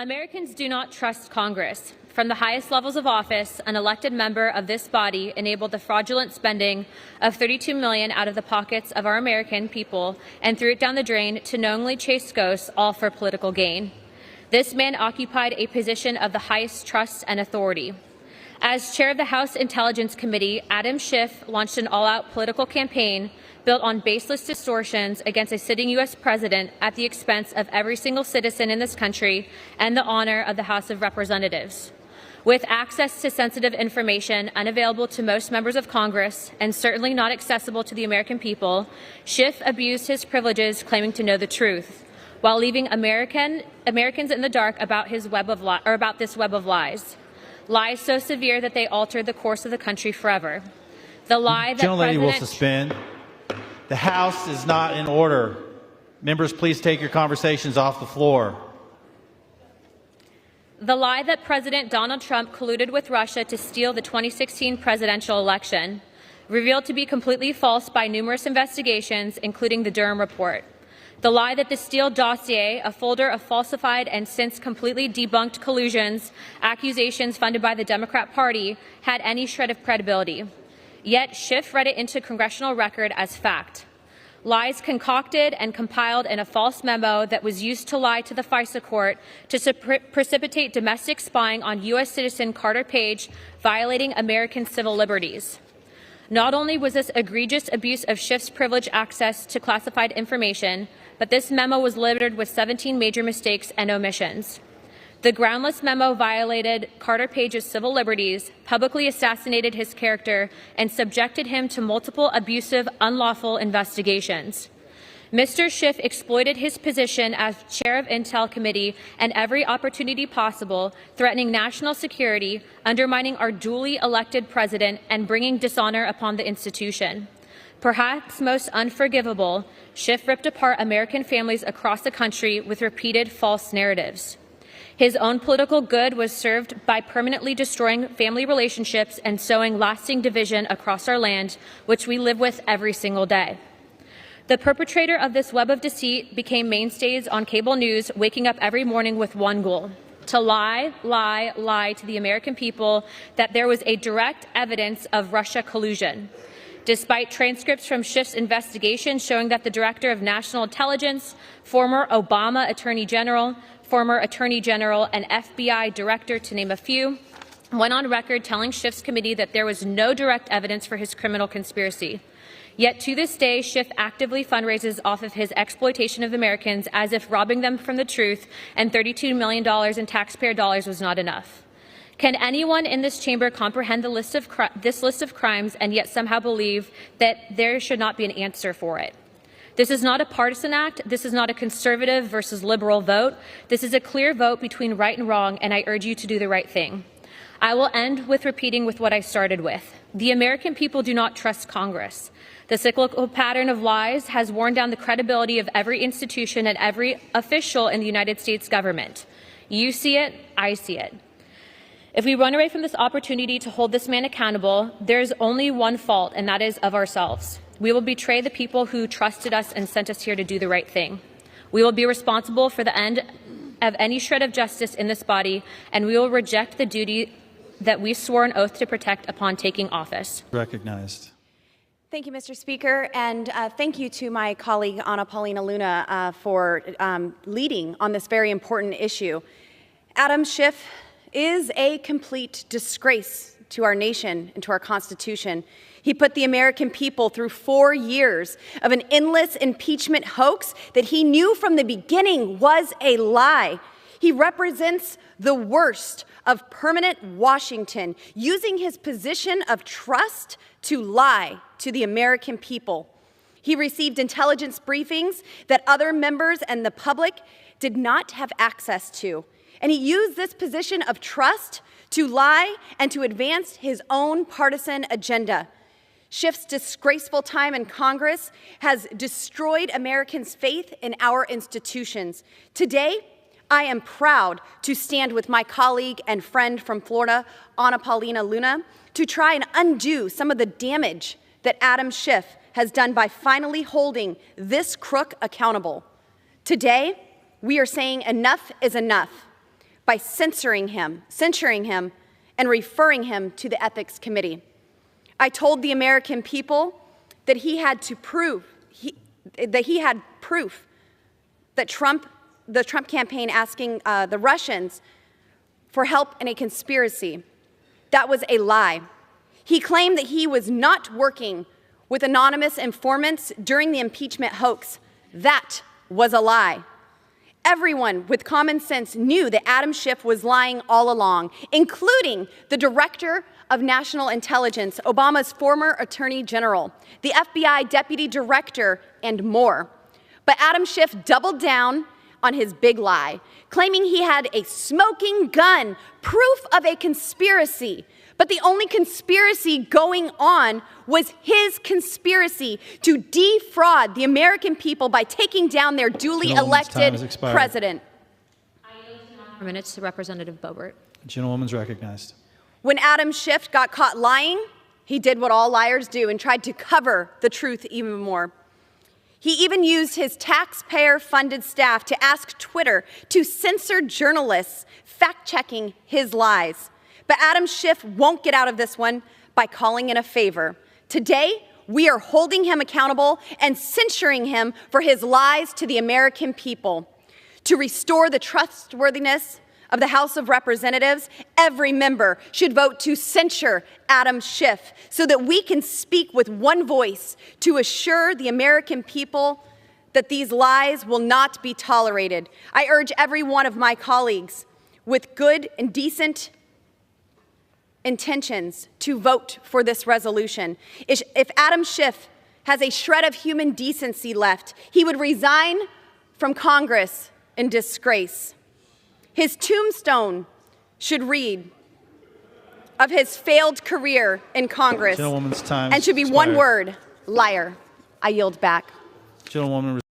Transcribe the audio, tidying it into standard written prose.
Americans do not trust Congress. From the highest levels of office, an elected member of this body enabled the fraudulent spending of $32 million out of the pockets of our American people and threw it down the drain to knowingly chase ghosts, all for political gain. This man occupied a position of the highest trust and authority. As chair of the House Intelligence Committee, Adam Schiff launched an all-out political campaign built on baseless distortions against a sitting U.S. president at the expense of every single citizen in this country and the honor of the House of Representatives. With access to sensitive information unavailable to most members of Congress and certainly not accessible to the American people, Schiff abused his privileges claiming to know the truth, while leaving Americans in the dark about this web of lies. Lies so severe that they altered the course of the country forever. The lie that Gentlelady will suspend. The House is not in order. Members, please take your conversations off the floor. The lie that President Donald Trump colluded with Russia to steal the 2016 presidential election, revealed to be completely false by numerous investigations, including the Durham report. The lie that the Steele dossier, a folder of falsified and since completely debunked collusions, accusations funded by the Democrat Party, had any shred of credibility. Yet Schiff read it into congressional record as fact. Lies concocted and compiled in a false memo that was used to lie to the FISA court to precipitate domestic spying on U.S. citizen Carter Page, violating American civil liberties. Not only was this egregious abuse of Schiff's privileged access to classified information, but this memo was littered with 17 major mistakes and omissions. The groundless memo violated Carter Page's civil liberties, publicly assassinated his character, and subjected him to multiple abusive, unlawful investigations. Mr. Schiff exploited his position as chair of Intel Committee and every opportunity possible, threatening national security, undermining our duly elected president, and bringing dishonor upon the institution. Perhaps most unforgivable, Schiff ripped apart American families across the country with repeated false narratives. His own political good was served by permanently destroying family relationships and sowing lasting division across our land, which we live with every single day. The perpetrator of this web of deceit became mainstays on cable news, waking up every morning with one goal: to lie to the American people that there was a direct evidence of Russia collusion. Despite transcripts from Schiff's investigation showing that the Director of National Intelligence, former Obama Attorney General, and FBI Director, to name a few, went on record telling Schiff's committee that there was no direct evidence for his criminal conspiracy. Yet to this day, Schiff actively fundraises off of his exploitation of Americans as if robbing them from the truth and $32 million in taxpayer dollars was not enough. Can anyone in this chamber comprehend this list of crimes and yet somehow believe that there should not be an answer for it? This is not a partisan act. This is not a conservative versus liberal vote. This is a clear vote between right and wrong, and I urge you to do the right thing. I will end with repeating with what I started with. The American people do not trust Congress. The cyclical pattern of lies has worn down the credibility of every institution and every official in the United States government. You see it, I see it. If we run away from this opportunity to hold this man accountable, there is only one fault, and that is of ourselves. We will betray the people who trusted us and sent us here to do the right thing. We will be responsible for the end of any shred of justice in this body, and we will reject the duty that we swore an oath to protect upon taking office. Recognized. Thank you, Mr. Speaker, and thank you to my colleague, Paulina Luna, for leading on this very important issue. Adam Schiff is a complete disgrace to our nation and to our Constitution. He put the American people through 4 years of an endless impeachment hoax that he knew from the beginning was a lie. He represents the worst of permanent Washington, using his position of trust to lie to the American people. He received intelligence briefings that other members and the public did not have access to. And he used this position of trust to lie and to advance his own partisan agenda. Schiff's disgraceful time in Congress has destroyed Americans' faith in our institutions. Today, I am proud to stand with my colleague and friend from Florida, Paulina Luna, to try and undo some of the damage that Adam Schiff has done by finally holding this crook accountable. Today, we are saying enough is enough. by censuring him, and referring him to the Ethics Committee. I told the American people that he had proof that the Trump campaign asking the Russians for help in a conspiracy. That was a lie. He claimed that he was not working with anonymous informants during the impeachment hoax. That was a lie. Everyone with common sense knew that Adam Schiff was lying all along, including the Director of National Intelligence, Obama's former Attorney General, the FBI Deputy Director, and more. But Adam Schiff doubled down on his big lie, claiming he had a smoking gun, proof of a conspiracy. But the only conspiracy going on was his conspiracy to defraud the American people by taking down their duly elected president. I yield 9 minutes to Representative Boebert. The gentlewoman's recognized. When Adam Schiff got caught lying, he did what all liars do and tried to cover the truth even more. He even used his taxpayer-funded staff to ask Twitter to censor journalists fact-checking his lies. But Adam Schiff won't get out of this one by calling in a favor. Today, we are holding him accountable and censuring him for his lies to the American people. To restore the trustworthiness of the House of Representatives, every member should vote to censure Adam Schiff so that we can speak with one voice to assure the American people that these lies will not be tolerated. I urge every one of my colleagues with good and decent intentions to vote for this resolution. If Adam Schiff has a shred of human decency left, he would resign from Congress in disgrace. His tombstone should read of his failed career in Congress Gentlewoman's time and should be expired. one word: liar. I yield back. Gentlewoman.